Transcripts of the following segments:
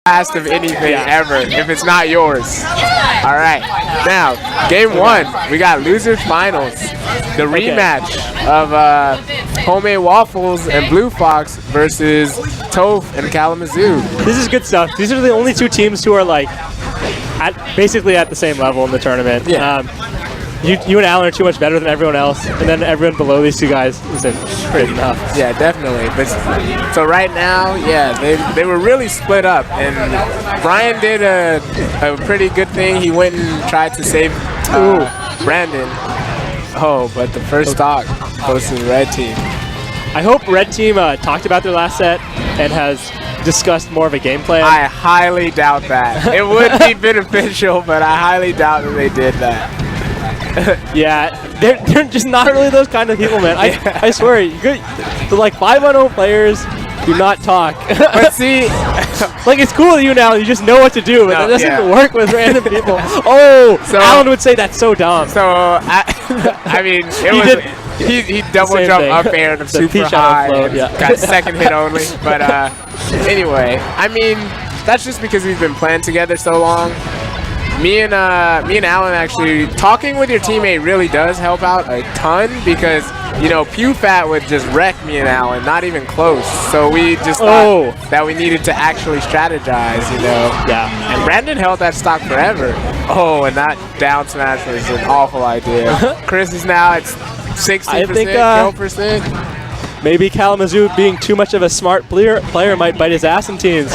last of anything ever if it's not yours. All right. Now, game 1, we got losers finals. The rematch of Homemade Waffles and Blue Fox versus Toph and Kalamazhu. This is good stuff. These are the only 2 teams who are like basically at the same level in the tournament. Yeah. You and Alan are too much better than everyone else, and then everyone below these 2 guys isn't great enough. Yeah, definitely. But so right now, yeah, they were really split up, and Brian did a pretty good thing. He went and tried to save Brandon. Oh, but the first stock goes to the red team. I hope red team talked about their last set and has discussed more of a game plan. I highly doubt that. It would be beneficial, but I highly doubt that they did that. Yeah, they're just not really those kind of people, man. I swear, the like 5-on-0 players do not talk. But see, like it's cool with you now. You just know what to do, but that doesn't work with random people. Oh, so Alan would say that's so dumb. So I mean, he double jumped up air and super high. Got second hit only. But anyway, I mean, that's just because we've been playing together so long. Me and Alan actually talking with your teammate really does help out a ton because you know PewFat would just wreck me and Alan, not even close. So we just thought that we needed to actually strategize, you know. Yeah. And Brandon held that stock forever. Oh, and that down smash was an awful idea. Chris is now at 60% kill percent. Maybe Kalamazhu being too much of a smart player might bite his ass in teams.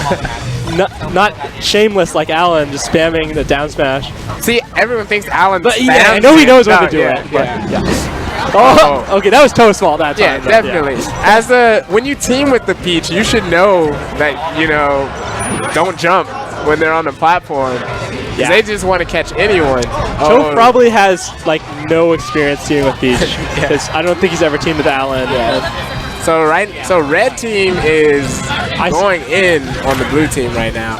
Not shameless like Alan, just spamming the down smash. See, everyone thinks Alan spams. Yeah, I know he knows what to do. Oh, okay, that was Toph's fault that time. Yeah, definitely. Yeah. When you team with the Peach, you should know that, you know, don't jump when they're on the platform. Yeah. They just want to catch anyone. Toph probably has like no experience teaming with Peach because I don't think he's ever teamed with Alan. So red team is going in on the blue team right now.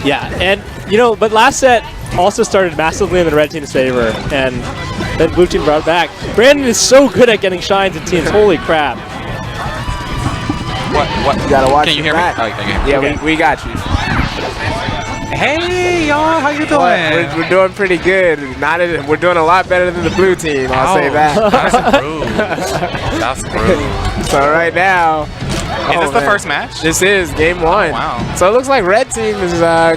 Yeah, and you know, but last set also started massively in the red team's favor, and then blue team brought it back. Brandon is so good at getting shines in teams. Holy crap! What? You gotta watch. Can you hear me? Oh, okay. Yeah, we got you. Hey y'all, how you doing? We're doing pretty good. We're doing a lot better than the blue team. I'll say that. That's rude. That's rude. So right now, is this the first match? This is game 1. Oh, wow. So it looks like red team is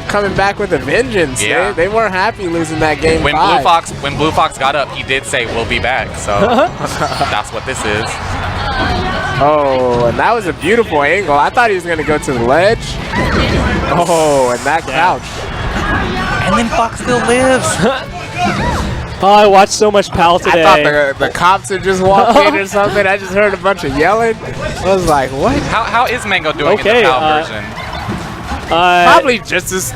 coming back with a vengeance. Yeah. They weren't happy losing that game. When Blue Fox got up, he did say we'll be back. So that's what this is. Oh, and that was a beautiful angle. I thought he was going to go to the ledge. Oh, and that crouch. And then Fox still lives. Oh, I watched so much PAL today. I thought the cops had just walked in or something. I just heard a bunch of yelling. I was like, what? How is Mango doing in the PAL version? Probably just as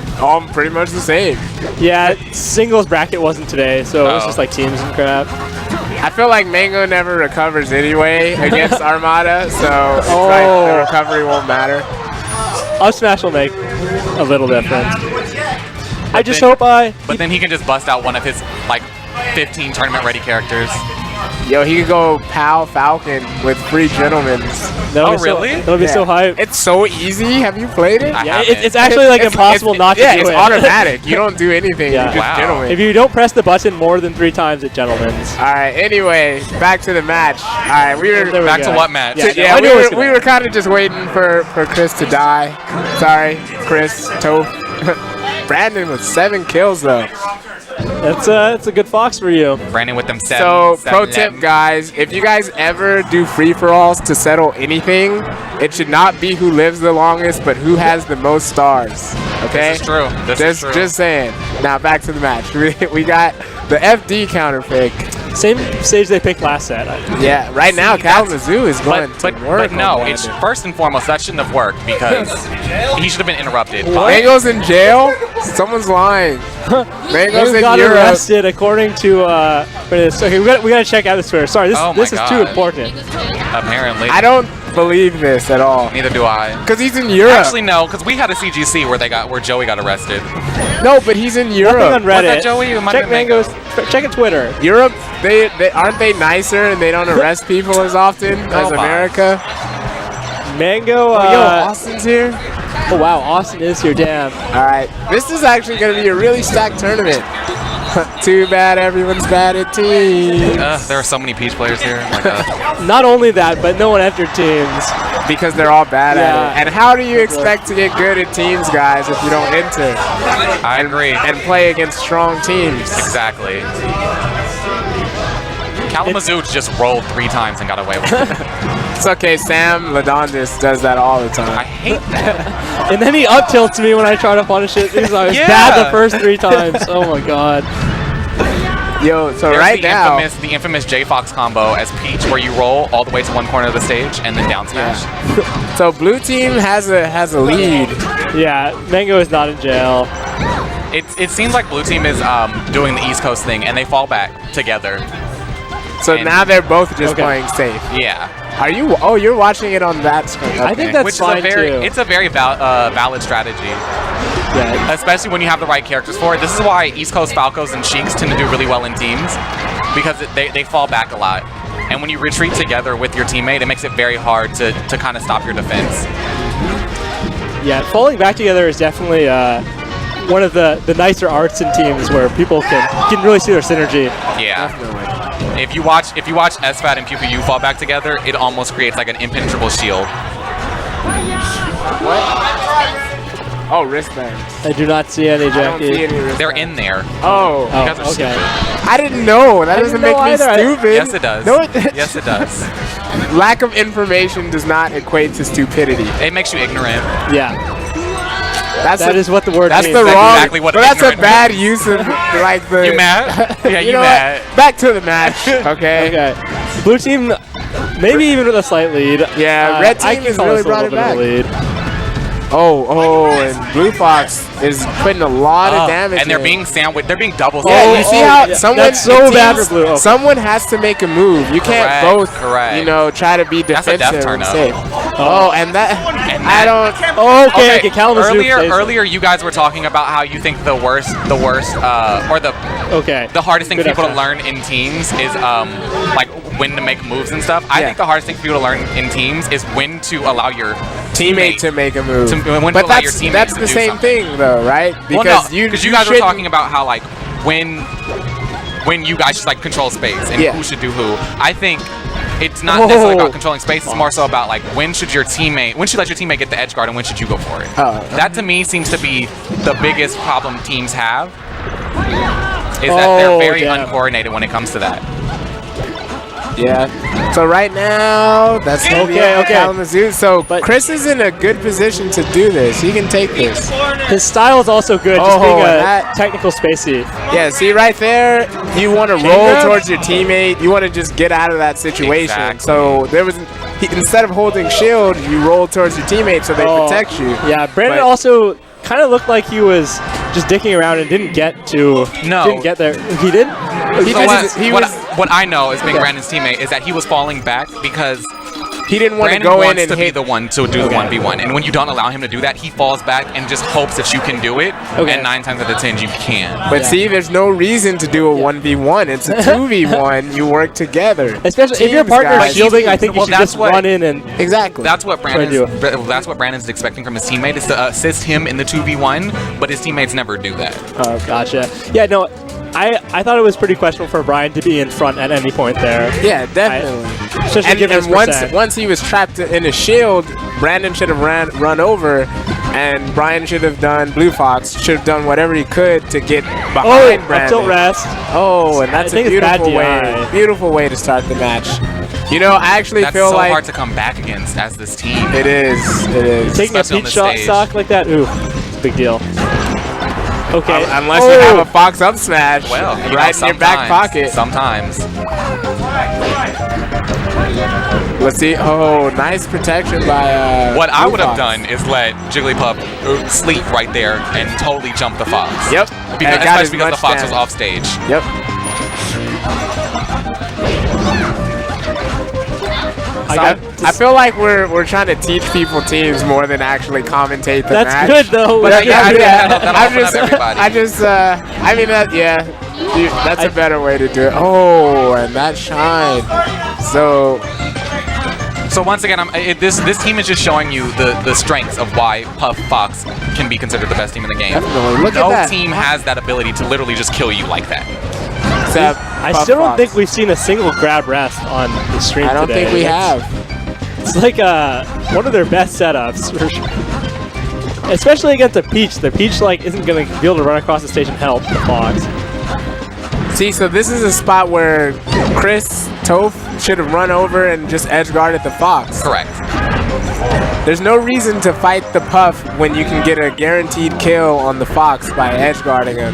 pretty much the same. Yeah, singles bracket wasn't today, so it was just like teams and crap. I feel like Mango never recovers anyway against Armada, so it's like the recovery won't matter. Up smash will make a little difference. I just hope But then he can just bust out one of his like 15 tournament ready characters. Yo, he could go PAL Falcon with free gentlemen's. Oh, really? That'll be so hype. It's so easy. Have you played it? Yeah, it's actually like impossible not to do it. Yeah, it's automatic. You don't do anything. You just gentleman. If you don't press the button more than 3 times at gentlemen's. All right. Anyway, back to the match. All right, we were back to what match? Yeah, we were kind of just waiting for Chris to die. Sorry, Chris. Toph. Brandon with 7 kills though. That's a good Fox for you. Brandon with them 7. So pro tip, guys, if you guys ever do free-for-alls to settle anything, it should not be who lives the longest, but who has the most stars. Okay? This is true. This is true. Just saying. Now back to the match. We got the FD counter pick. Same stage they picked last set. Yeah, right now Kalamazhu is going to work. But no, it's first and foremost that shouldn't have worked because he should have been interrupted. Mango's in jail? Someone's lying. Mango's in got Europe. arrested according to okay, we gotta check out this Twitter. Sorry, this is too important. Apparently. I don't believe this at all. Neither do I. Because he's in Europe. Actually, no, because we had a CGC where Joey got arrested. No, but he's in Europe. Nothing on Reddit. Was that Joey? It might check have been Mango. Check at Twitter. Europe, they aren't they nicer and they don't arrest people as often as America? Mango. Yo, Austin's here. Oh wow, Austin is here. Damn. All right, this is actually going to be a really stacked tournament. Too bad everyone's bad at teams. There are so many Peach players here. Not only that, but no one entered teams. Because they're all bad at it. And how do you expect to get good at teams, guys, if you don't enter? I agree. And play against strong teams. Exactly. Kalamazhu just rolled 3 times and got away with it. It's okay, Sam Ladondis does that all the time. I hate that. And then he up tilts me when I try to punish it. I was bad the first 3 times. Oh my god. Yo, so There's right now, the infamous J-Fox combo as Peach, where you roll all the way to one corner of the stage and then down smash. So blue team has a lead. Yeah, Mango is not in jail. It seems like blue team is doing the East Coast thing, and they fall back together. So now they're both just playing safe. Yeah. Are you? Oh, you're watching it on that screen. Okay. I think that's fine too. It's a very valid strategy. Yeah. Especially when you have the right characters for it. This is why East Coast Falcos and Sheiks tend to do really well in teams, because they fall back a lot. And when you retreat together with your teammate, it makes it very hard to kind of stop your defense. Yeah, falling back together is definitely one of the nicer arts in teams where people can really see their synergy. Yeah. Definitely. If you watch SFAT and PPU fall back together, it almost creates like an impenetrable shield. Oh, wristbands. I do not see any, Jackie. I don't see any wristbands. They're in there. Oh. You guys are okay. stupid. I didn't know. That doesn't make me stupid. Yes, it does. No, yes, it does. Lack of information does not equate to stupidity. It makes you ignorant. Yeah. That is what the word means. That's the wrong. Exactly what but that's a bad means. use of like the. You mad? Yeah, you know mad. What? Back to the match. Okay. Okay. Blue team, maybe even with a slight lead. Yeah, red team has really brought it back. Oh, and Blue Fox is putting a lot of damage. And they're being sandwiched. They're being double Yeah, you see how someone. That's so bad for Blue. Someone has to make a move. You can't both, you know, try to be defensive and safe. Oh, and that. I don't. Okay. Kalamazhu. Earlier, you guys were talking about how you think the hardest thing for people to learn in teams is like when to make moves and stuff. I think the hardest thing for people to learn in teams is when to allow your teammate to make a move. But that's the same thing, though, right? Because you guys were talking about how like when you guys just like control space and who should do who. I think it's not necessarily about controlling space. It's more so about like when should you let your teammate get the edge guard and when should you go for it. That to me seems to be the biggest problem teams have. Is that they're very uncoordinated when it comes to that. Yeah. So right now, that's Kalamazhu. So Chris is in a good position to do this. He can take this. His style is also good, just being a technical spacey. Yeah, see right there, you want to roll towards your teammate. You want to just get out of that situation. Exactly. So there was, instead of holding shield, you roll towards your teammate so they protect you. Yeah, Brandon also kind of looked like he was just dicking around and didn't get to. Didn't get there. He did. What I know as being Brandon's teammate is that he was falling back because he didn't want Brandon to go in wants and to be the one to do the 1v1, and when you don't allow him to do that, he falls back and just hopes that you can do it. And 9 times out of 10, you can't. But see, there's no reason to do a 1v1. It's a 2v1. You work together. Especially if your partner's shielding, I think you should just run in and That's what Brandon's expecting from his teammate, is to assist him in the 2v1, but his teammates never do that. Oh, gotcha. Yeah, no. I thought it was pretty questionable for Brian to be in front at any point there. Yeah, definitely. And once he was trapped in a shield, Brandon should have run over, and Brian should have done, Blue Fox should have done whatever he could to get behind Brandon. Up tilt rest. Oh, and that's a beautiful way to start the match. You know, I actually feel like... That's so hard to come back against as this team. It is. Taking a peach stock like that, it's a big deal. Okay. Unless you have a Fox up smash right in your back pocket. Sometimes. Let's see. Oh, nice protection by what I would have done is let Jigglypuff sleep right there and totally jump the Fox. Yep. Especially because the Fox was off stage. Yep. I feel like we're trying to teach people teams more than actually commentate the match. That's good though. But I mean that's a better way to do it. Oh, and that shine. So So once again, this team is just showing you the strengths of why Puff Fox can be considered the best team in the game. Definitely. Look no at that. team has that ability to literally just kill you like that. I still don't think we've seen a single grab rest on the stream today. I don't think we have. It's like one of their best setups, for sure. Especially against a Peach. The Peach like isn't going to be able to run across the stage and help the Fox. See, so this is a spot where Toph should have run over and just edge guarded the Fox. Correct. There's no reason to fight the Puff when you can get a guaranteed kill on the Fox by edge guarding him.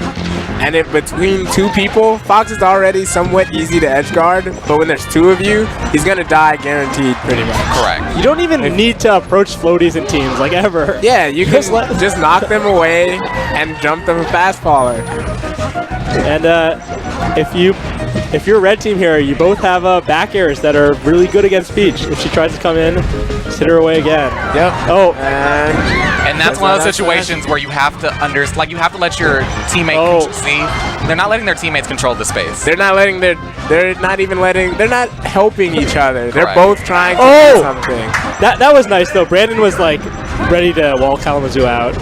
And if between two people, Fox is already somewhat easy to edge guard, but when there's two of you, he's gonna die guaranteed pretty much. Correct. You don't even need to approach floaties in teams, like ever. Yeah, you can just knock them away and jump them fast faller. And if you're red team here, you both have back airs that are really good against Peach. If she tries to come in, just hit her away again. Yep. Oh. And that's one of those situations where you have to you have to let your teammate see. They're not letting their teammates control the space. They're not helping each other. They're Correct. both trying to do something. That was nice though. Brandon was like ready to wall Kalamazhu out.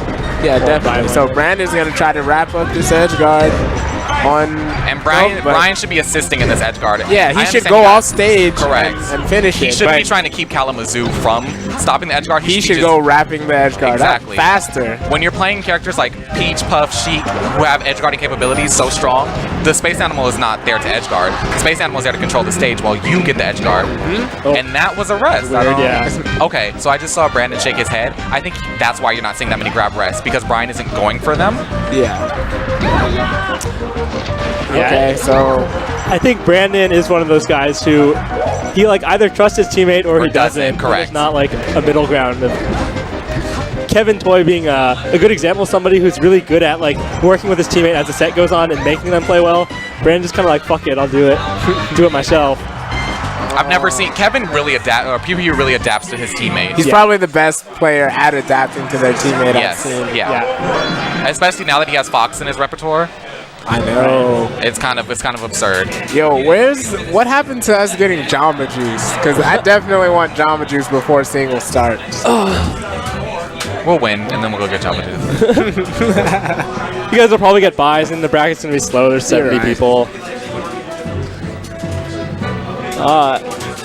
Yeah, definitely. So Brandon's gonna try to wrap up this edge guard on. And Brian should be assisting in this edge guard. Yeah, he should go off stage and finish it. He should be trying to keep Kalamazhu from stopping the edge guard. He should go wrapping the edge guard up faster. When you're playing characters like Peach, Puff, Sheik, who have edge guarding capabilities so strong, the Space Animal is not there to edge guard. The Space Animal is there to control the stage while you get the edge guard. And that was a rest. Weird, yeah. Okay, so I just saw Brandon shake his head. I think that's why you're not seeing that many grab rests, because Brian isn't going for them. Yeah. Okay, so I think Brandon is one of those guys who he like either trusts his teammate or he doesn't. Correct. There's not like a middle ground. Kevin Toy being a good example of somebody who's really good at like working with his teammate as the set goes on and making them play well. Brandon's kind of like, fuck it, I'll do it. Do it myself. I've never seen Kevin really adapt, or PPU really adapts to his teammate. He's probably the best player at adapting to their teammate I've seen. Yeah. Especially now that he has Fox in his repertoire. I know. It's kind of absurd. Yo, what happened to us getting Jamba Juice? Because I definitely want Jamba Juice before single starts. We'll win, and then we'll go get Jamba Juice. You guys will probably get buys, and the bracket's gonna be slow. There's 70 people.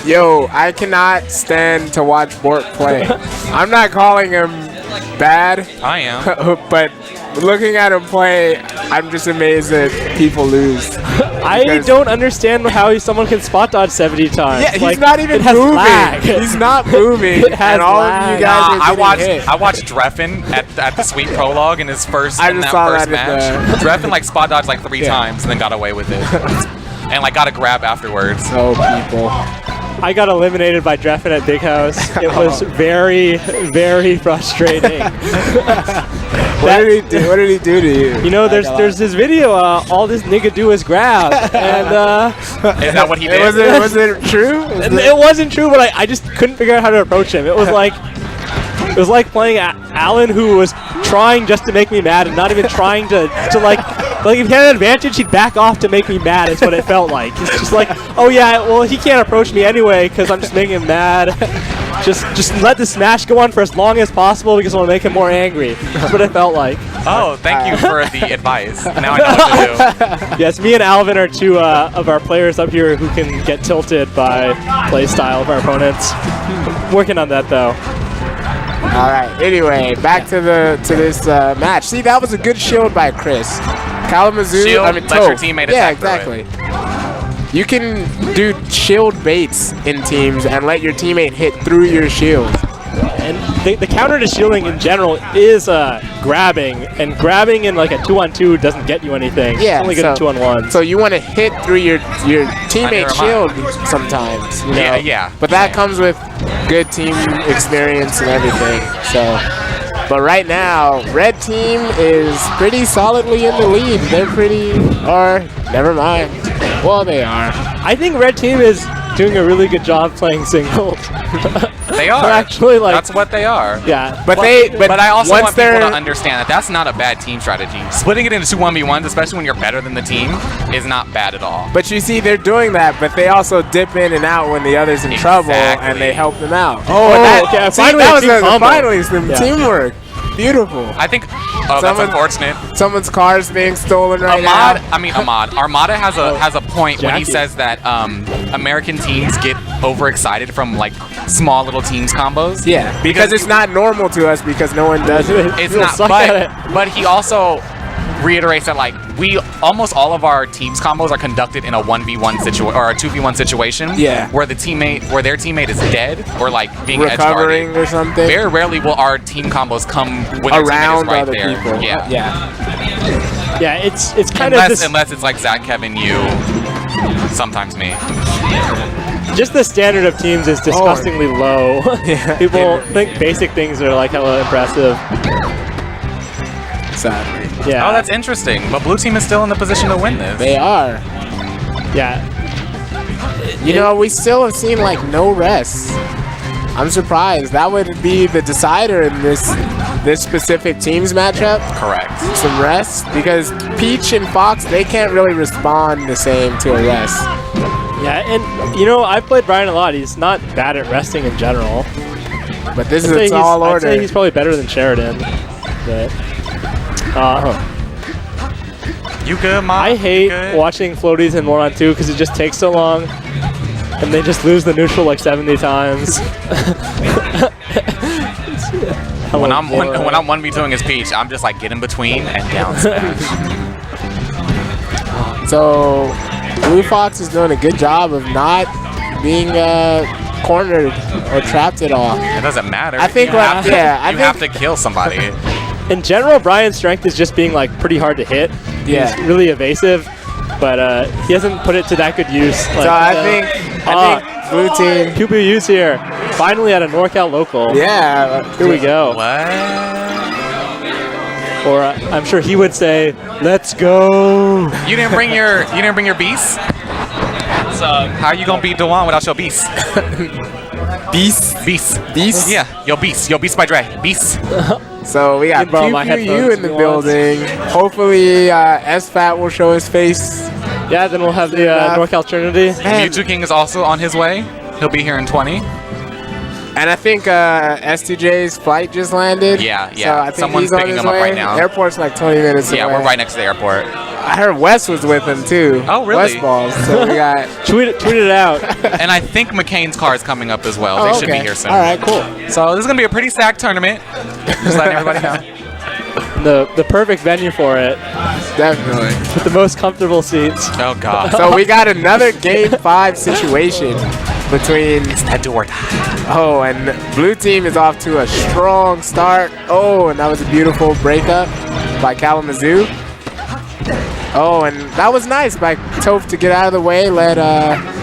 Yo, I cannot stand to watch Bork play. I'm not calling him bad. I am. But looking at him play, I'm just amazed that people lose. I don't understand how someone can spot dodge 70 times. Yeah, he's like, not even moving. Lag. He's not moving. It has and all lag. of you guys I watched Dreffin at the Sweet Prologue in his first match. Dreffin like spot dodged like 3 times and then got away with it. And like got a grab afterwards. Oh, people. I got eliminated by Dreffin at Big House. It was very, very frustrating. What did he do to you? You know, there's this video. All this nigga do is grab, and is that what he did? Was it true? It wasn't true, but I just couldn't figure out how to approach him. It was like playing Alan, who was trying just to make me mad and not even trying to like if he had an advantage, he'd back off to make me mad. Is what it felt like. It's just like, oh yeah, well he can't approach me anyway because I'm just making him mad. Just let the smash go on for as long as possible because I want to make him more angry. That's what it felt like. Oh, thank you for the advice. Now I know what to do. Yes, me and Alvin are two of our players up here who can get tilted by play style of our opponents. Working on that though. All right. Anyway, back to this match. See, that was a good shield by Chris. Kalamazhu. Shield, I mean, let your teammate attack. Yeah, exactly. You can do shield baits in teams and let your teammate hit through your shield. And the counter to shielding in general is grabbing, and grabbing in like a 2-on-2 doesn't get you anything. Yeah, it's only good in 2-on-1. So you want to hit through your teammate shield sometimes. You know? Yeah. But that comes with good team experience and everything. So, but right now, red team is pretty solidly in the lead. They're never mind. Well, they are. I think red team is doing a really good job playing singles. They are. They're actually like that's what they are. Yeah, but I also once want people to understand that that's not a bad team strategy. Splitting it into 2 1v1s, especially when you're better than the team, is not bad at all. But you see, they're doing that, but they also dip in and out when the other's in trouble, and they help them out. Okay. Finally some teamwork. Beautiful. I think that's unfortunate. Someone's car's being stolen right now. Armada has a point when he says that American teams get overexcited from like small little teams combos. Yeah, because it's not normal to us because no one does it. It's not. But he also reiterates that like almost all of our teams combos are conducted in a 1v1 situation or a 2v1 situation. Yeah. Where their teammate is dead or like being recovering or something. Very rarely will our team combos come when around right other there. people. Yeah. Yeah, it's kind of unless it's like Zach, Kevin, you, sometimes me. Just the standard of teams is disgustingly low. People think basic things are like hella impressive. Sadly. Yeah. Oh, that's interesting. But blue team is still in the position to win this. They are. Yeah. You know, we still have seen like no rest. I'm surprised. That would be the decider in this specific teams matchup. Correct. Some rest, because Peach and Fox, they can't really respond the same to a rest. Yeah, and you know, I've played Brian a lot. He's not bad at resting in general. But this is a tall order. I'd say he's probably better than Sheridan. But you good, Mom? I hate watching floaties in 1-on-2 because it just takes so long, and they just lose the neutral like 70 times. When I'm 1v2ing his Peach, I'm just like get in between and down smash. So Blue Fox is doing a good job of not being cornered or trapped at all. It doesn't matter. I think you have to kill somebody. In general, Brian's strength is just being like pretty hard to hit. Yeah. He's really evasive, but he hasn't put it to that good use. Like, so I think blue team. QBU's here. Finally at a NorCal local. Yeah. Here we go. What? Or I'm sure he would say, "Let's go." You didn't bring your beast. So how are you gonna beat Dewan without your beast? Beast. Yeah, your beast by Dre. Beast. So we got QBU in the building. Hopefully SFAT will show his face. Yeah, then we'll have the NorCal Trinity. Mewtwo King is also on his way. He'll be here in 20. And I think STJ's flight just landed. Yeah. So I think someone's he's picking on his him up way. right now. Airport's like 20 minutes away. Yeah, we're right next to the airport. I heard Wes was with him too. Oh, really? West Balls. So we got tweet it out. And I think McCain's car is coming up as well. They should be here soon. All right, cool. So this is gonna be a pretty stacked tournament. Just letting everybody know. The perfect venue for it. Definitely. With the most comfortable seats. Oh God. So we got another Game 5 situation between that door. Oh, and blue team is off to a strong start. Oh, and that was a beautiful breakup by Kalamazhu. Oh, and that was nice by Toph to get out of the way, let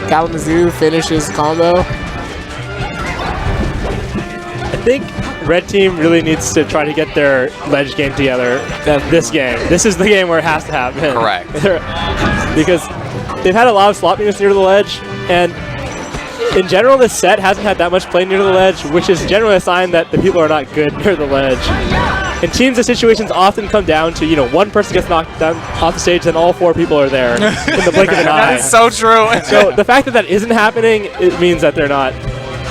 Kalamazhu finish his combo. I think red team really needs to try to get their ledge game together. This game. This is the game where it has to happen. Correct. Because they've had a lot of sloppiness near the ledge, and in general, this set hasn't had that much play near the ledge, which is generally a sign that the people are not good near the ledge. In teams, the situations often come down to, you know, one person gets knocked down off the stage, and all 4 people are there in the blink of an eye. That is so true. So the fact that that isn't happening, it means that they're not,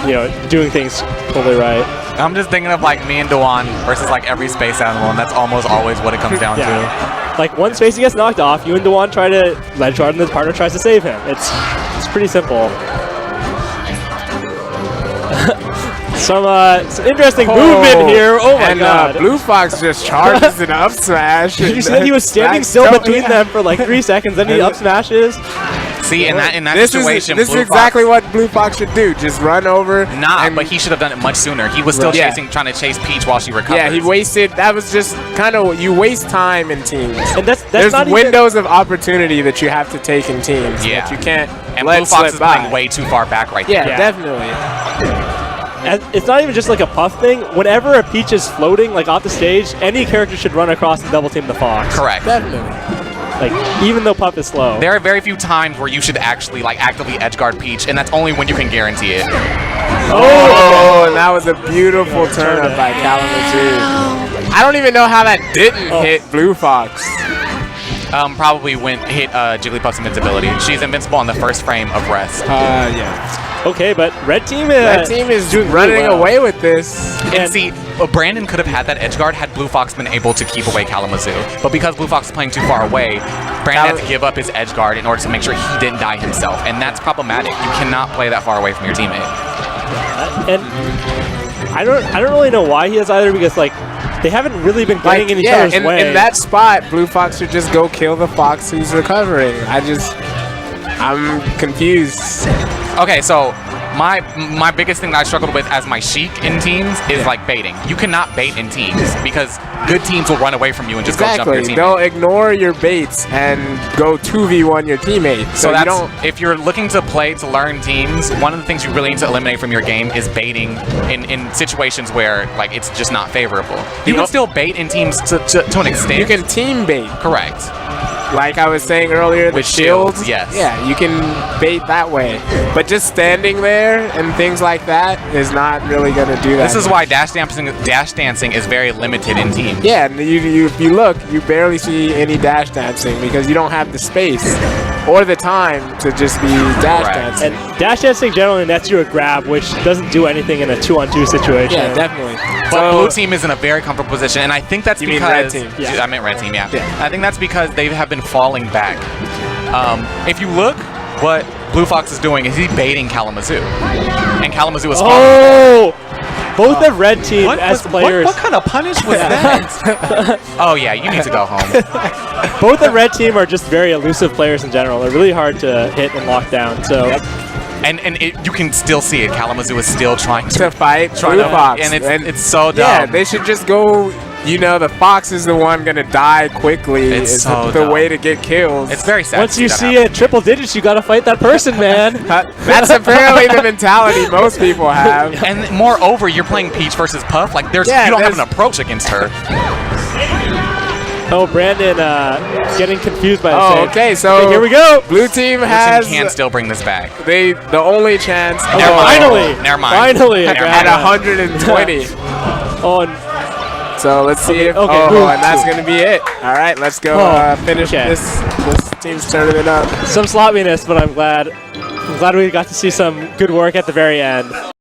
you know, doing things totally right. I'm just thinking of like me and Dewan versus like every space animal, and that's almost always what it comes down to. Like one space he gets knocked off, you and Dewan try to ledge guard, and the partner tries to save him. It's pretty simple. Some interesting movement here. Oh my God! Blue Fox just charges an up smash. Did you see that he was standing still between them for like 3 seconds, then he up smashes? See, in that situation, this is exactly what Blue Fox should do. Just run over. But he should have done it much sooner. He was still trying to chase Peach while she recovered. Yeah, he wasted. That was just kind of, you waste time in teams. And that's There's not windows of opportunity that you have to take in teams. Yeah. That you can't. And let Blue Fox slip is by. playing way too far back right Yeah, there. definitely. And it's not even just like a puff thing. Whenever a Peach is floating like off the stage, any character should run across and double team the Fox. Correct. Definitely. Like, even though Puff is slow. There are very few times where you should actually like actively edgeguard Peach, and that's only when you can guarantee it. Oh, and that was a beautiful turn-up by Kalamazhu. I don't even know how that didn't hit Blue Fox. Probably hit Jigglypuff's invincibility. She's invincible on the first frame of rest. Yeah. Okay, but Red Team is running away with this. And see, Brandon could have had that edge guard had Blue Fox been able to keep away Kalamazhu. But because Blue Fox is playing too far away, Brandon had to give up his edge guard in order to make sure he didn't die himself. And that's problematic. You cannot play that far away from your teammate. And I don't really know why he has either, because like they haven't really been getting in each other's way. In that spot, Blue Fox should just go kill the fox who's recovering. I'm confused. Okay, so my biggest thing that I struggled with as my Sheik in teams is like baiting. You cannot bait in teams because good teams will run away from you and just go jump your teammate. They'll ignore your baits and go 2v1 your teammate. So if you're looking to play to learn teams, one of the things you really need to eliminate from your game is baiting in situations where like it's just not favorable. You can still bait in teams to an extent. You can team bait. Correct. Like I was saying earlier, the shields, yes. Yeah, you can bait that way. But just standing there and things like that is not really going to do that. This is why dash dancing is very limited in teams. Yeah, and if you look, you barely see any dash dancing because you don't have the space or the time to just be dash dancing. And dash dancing generally nets you a grab, which doesn't do anything in a 2-on-2 situation. Yeah, definitely. But Blue Team is in a very comfortable position, and I think that's because... Red Team? Yeah. I meant Red Team, yeah. I think that's because they have been falling back. If you look, what Blue Fox is doing is he's baiting Kalamazhu. And Kalamazhu is falling back. Both the Red Team as players... What kind of punish was that? Oh, yeah, you need to go home. Both the Red Team are just very elusive players in general. They're really hard to hit and lock down, so... And you can still see it. Kalamazhu is still trying to fight Blue Fox. And it's so dumb. Yeah, they should just go... You know, the fox is the one going to die quickly. It's so the way to get kills. It's very sad. Once you see it triple digits, you got to fight that person, man. That's apparently the mentality most people have. And moreover, you're playing Peach versus Puff. Like, you don't have an approach against her. Oh, Brandon getting confused by the save. Okay, so here we go. Blue Team can still bring this back. The only chance. Finally. Never mind. Finally. At 120. So let's see if. And that's going to be it. All right, let's go finish this team's turning it up. Some sloppiness, but I'm glad we got to see some good work at the very end.